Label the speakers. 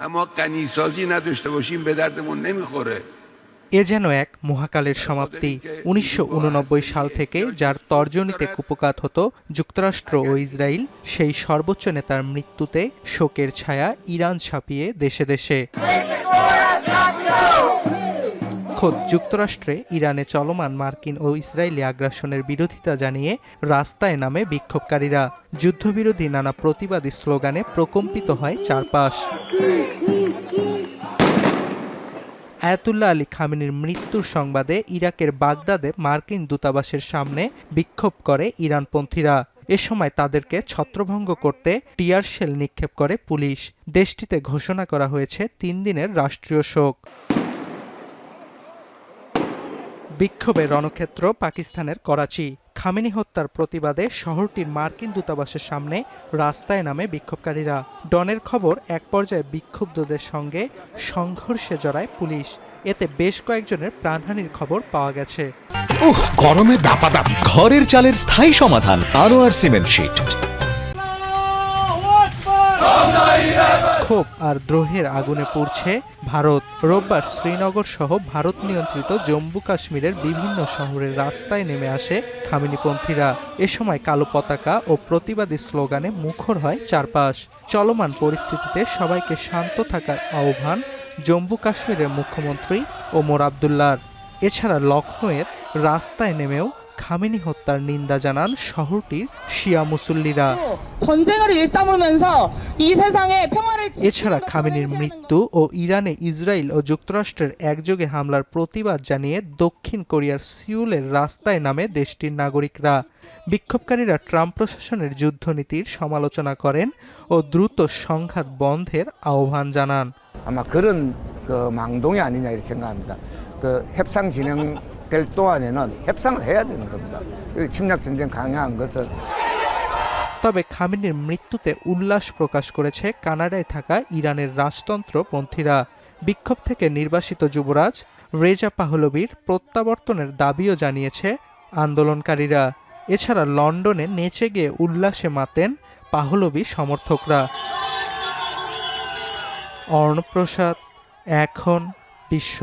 Speaker 1: اما غنیسازی نداشته باشیم به دردمون نمیخوره.
Speaker 2: এ যেন এক মহাকালের সমাপ্তি। ১৯৮৯ সাল থেকে যার তর্জনীতে কুপকাত হতো যুক্তরাষ্ট্র ও ইসরায়েল, সেই সর্বোচ্চ নেতার মৃত্যুতে শোকের ছায়া ইরান ছাপিয়ে দেশে দেশে। খোদ যুক্তরাষ্ট্রে ইরানে চলমান মার্কিন ও ইসরায়েলি আগ্রাসনের বিরোধিতা জানিয়ে রাস্তায় নামে বিক্ষোভকারীরা। যুদ্ধবিরোধী নানা প্রতিবাদী স্লোগানে প্রকম্পিত হয় চারপাশ। আয়াতুল্লাহ আলী খামেনির মৃত্যুর সংবাদে ইরাকের বাগদাদে মার্কিন দূতাবাসের সামনে বিক্ষোভ করে ইরানপন্থীরা। এ সময় তাদেরকে ছত্রভঙ্গ করতে টিয়ার শেল নিক্ষেপ করে পুলিশ। দেশটিতে ঘোষণা করা হয়েছে ৩ দিনের রাষ্ট্রীয় শোক। বিক্ষোভে রণক্ষেত্র পাকিস্তানের করাচি। খামেনি হত্যার প্রতিবাদে শহরটির মার্কিন দূতাবাসের সামনে রাস্তায় নামে বিক্ষোভকারীরা। ডনের খবর, এক পর্যায়ে বিক্ষুব্ধদের সঙ্গে সংঘর্ষে জড়ায় পুলিশ। এতে বেশ কয়েকজনের প্রাণহানির খবর পাওয়া গেছে।
Speaker 3: গরমে দাপাদাপি, ঘরের চালের স্থায়ী সমাধান আনোয়ার সিমেন্ট শীট।
Speaker 2: ক্ষোভ আর দ্রোহের আগুনে পুড়ছে ভারত। রোববার শ্রীনগর সহ ভারত নিয়ন্ত্রিত জম্মু কাশ্মীরের বিভিন্ন শহরের রাস্তায় নেমে আসে খামেনিপন্থীরা। এ সময় কালো পতাকা ও প্রতিবাদী স্লোগানে মুখর হয় চারপাশ। চলমান পরিস্থিতিতে সবাইকে শান্ত থাকার আহ্বান জম্মু কাশ্মীরের মুখ্যমন্ত্রী ওমর আবদুল্লাহর। এছাড়া লখনৌয়ের রাস্তায় নেমেও খামেনি হত্যার নিন্দা জানান শহরটির শিয়া মুসল্লিরা। এছাড়া খামেনির মৃত্যু ও ইরানে ইসরায়েল ও যুক্তরাষ্ট্রের একযোগে হামলার প্রতিবাদ জানিয়ে দক্ষিণ কোরিয়ার সিউলের রাস্তায় নামে দেশটির নাগরিকরা। বিক্ষোভকারীরা ট্রাম্প প্রশাসনের যুদ্ধনীতির সমালোচনা করেন ও দ্রুত সংঘাত বন্ধের আহ্বান জানান।
Speaker 4: 아마 그런 망동이 아니냐 이렇게 생각합니다. 협상 진행될 동안에는 협상을 해야 되는 겁니다. 침략 전쟁 강행한 것은
Speaker 2: তবে খামেনির মৃত্যুতে উল্লাস প্রকাশ করেছে কানাডায় থাকা ইরানের রাজতন্ত্রপন্থীরা। বিক্ষোভ থেকে নির্বাসিত যুবরাজ রেজা পাহলভির প্রত্যাবর্তনের দাবিও জানিয়েছে আন্দোলনকারীরা। এছাড়া লন্ডনে নেচে গিয়ে উল্লাসে মাতেন পাহলভি সমর্থকরা। অর্ণপ্রসাদ, এখন বিশ্ব।